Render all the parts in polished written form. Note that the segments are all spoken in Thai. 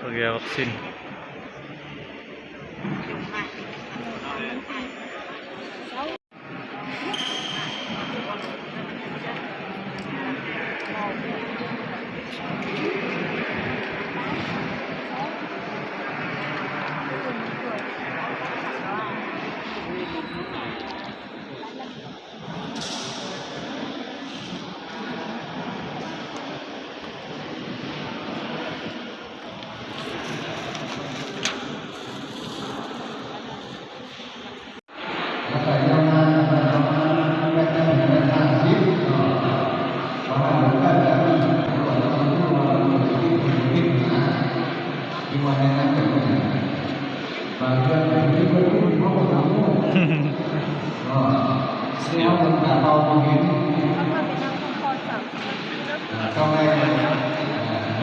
sebagai vaksin.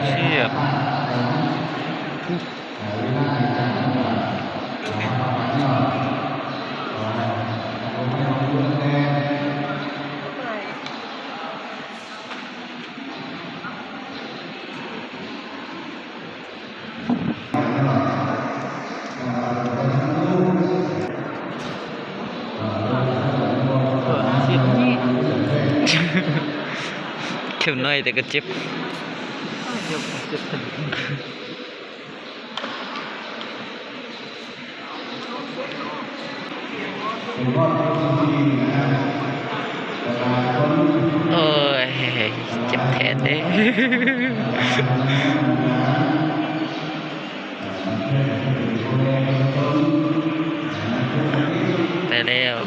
Siap. Kiểu này thì cái chip ôi chip thẹn đấy. Tại đây ôi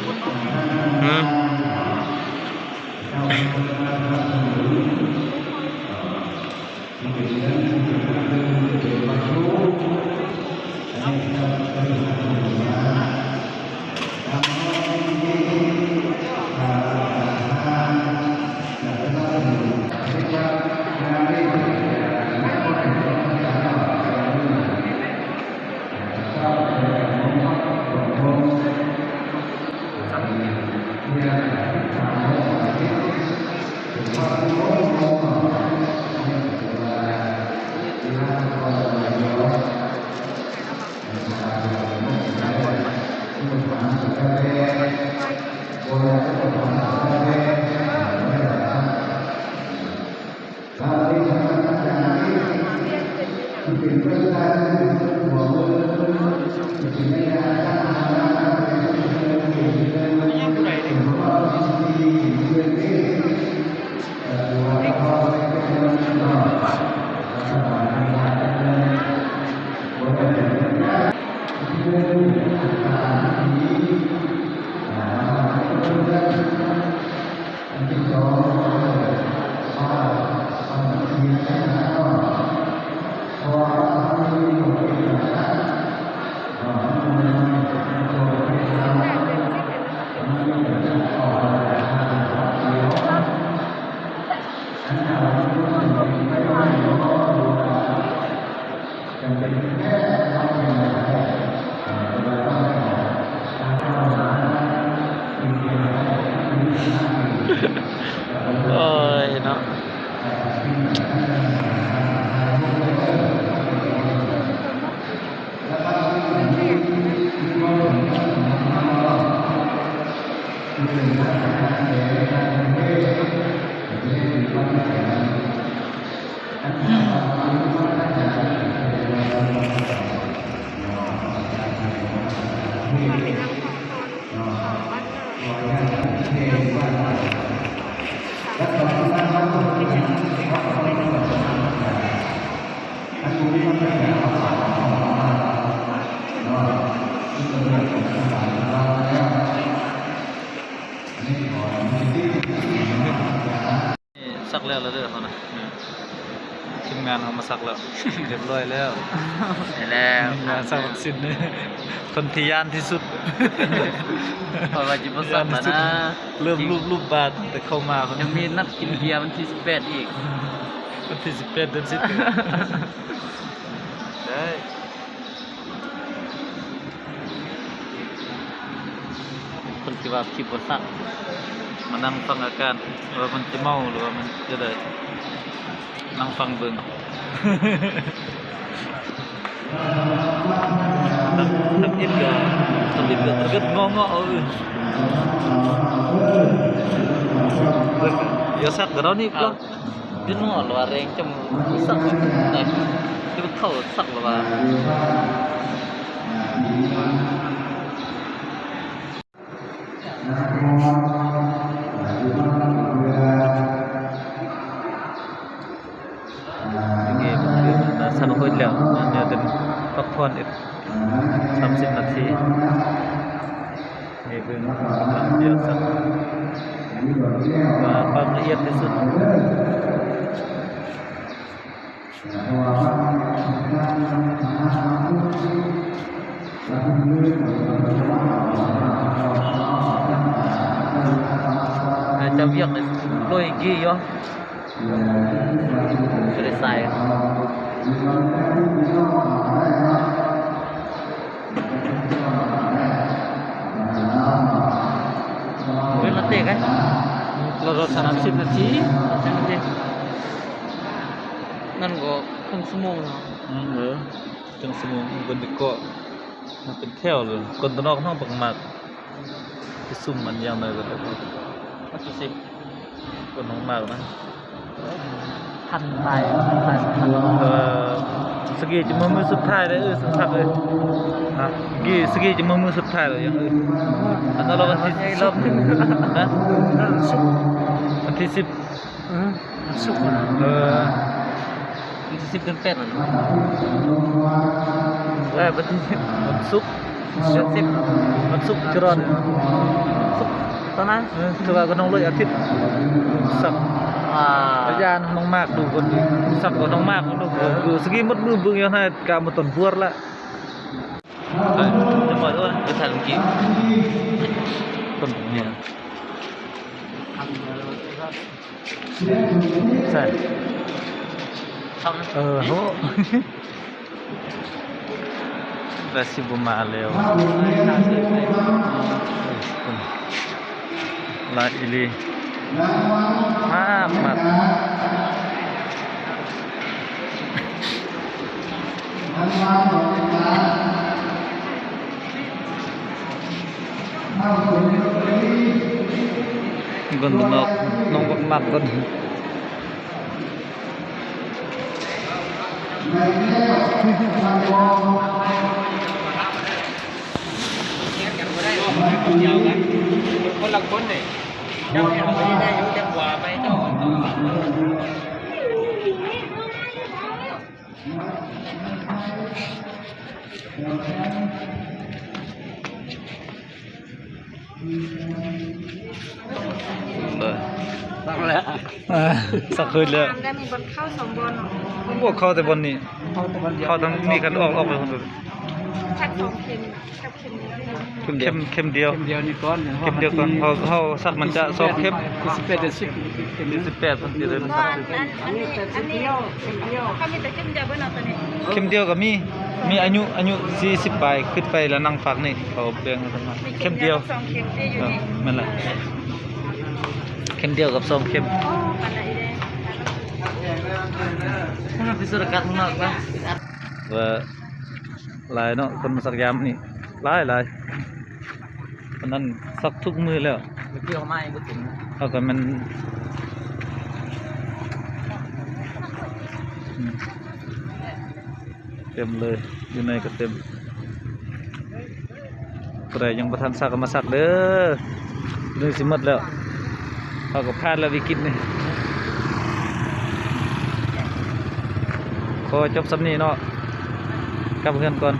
nóสักแล้วเด้อเขานะทีมงานเขามาสักแล้วเรียบร้อยแล้วงานสักวัคซีนเนี่ยคนที่ย่านที่สุดเพราะว่าจิบสักแล้วนะเริ่มรูปบาทแต่เข้ามาคนยังมีนัดกินเบียร์วันที่18อีกวันที่18 เดือน10ได้คนที่ว่าคิดว่าสักมานั่งฟังอาการว่ามันจะเมาหรือว่ามันจะได้นั่งฟังเบิ่ง ทำอินก็rất ngon ngọ giờ sắc cái đó đi à, cái nó là rèn trong sắc này cái bức khẩu sắc là sao nó hơi lẹo nhờ đếnพักผ่อนอีก30 นาทีนี่เป็นเดียวสักว่าความละเอียดที่สุดจะเวียกโดยกี่ย่อจะได้ใส่เวลาเตะกันเรา30 นาทีนั่นก็ครึ่งชั่วโมงครึ่งชั่วโมงบนเกาะมันเป็นแถวเลยคนตะนอกห้องปักหมากไปซุ่มมันยาวเลยก็ได้ก็จะสิคนห้องมากนะพันไปสักพันสกีจะมือสุดท้ายเลยสักพักเลยสกีจะมือสุดท้ายเลยยังอันนั้นเราวันที่รอบนึงนะวันที่10สุกนะวันที่10เดือน8นะวันที่วันศุกร์วันศุกร์จรอนศุกร์ตอนนั้นถือว่าก็น้องเลยอาทิตย์สักอาจารย์น้องมากดูคนดีสักก็น้องมากดูสกีมดมือบึงยังให้กามาต้นพัวละจะหมดด้วยจะถ่ายลงกี่คนเนี่ยใช่โหแต่สิบมาแล้วลาอิลีมากมากกันนอกน้องมากกันคนละคนเลยเจ้าเนี่ยไม่ได้ยุ่งจังหวะไปเจ้าสักแล้วสักคืนแล้วได้มีบอลเข้า2 บอลพวกเขาแต่บอลนี้เขาต้องมีกันออกไปคนเดียวชัก2 เข็มกับเข็มเดียว เข็มเดียวนี่ก้อนเข็มเดียวก่อนเขาสักมันจะ2 เข็ม18 18คนเดียวเลยสักอันนี้เขามีแต่เข็มเดียวเพื่อนเอาตัวนี้เข็มเดียวก็มีอายุ40 ปลายขึ้นไปแล้วนั่งฝักนี่เขาแบ่งกันมาเข็มเดียว2 เข็มที่อยู่นี่นั่นแหละเข็มเดียวกับ2 เข็มปันไหนเด้มันเป็นสุรกัดมากนะว่าหลายเนาะคนมาสักยามนี่หลายคนนั้นสักทุกมือแล้วเกี่ยวไม้ก็ถึงเอากันมันเต็มเลยอยู่ในก็เต็มใครยังประทานสักก็มาสักเด้อเรื่องสิหมดแล้วเขาก็พลาดแล้ววิกฤตนี่ขอจบสำนีเนาะกลับเพื่อนก่อน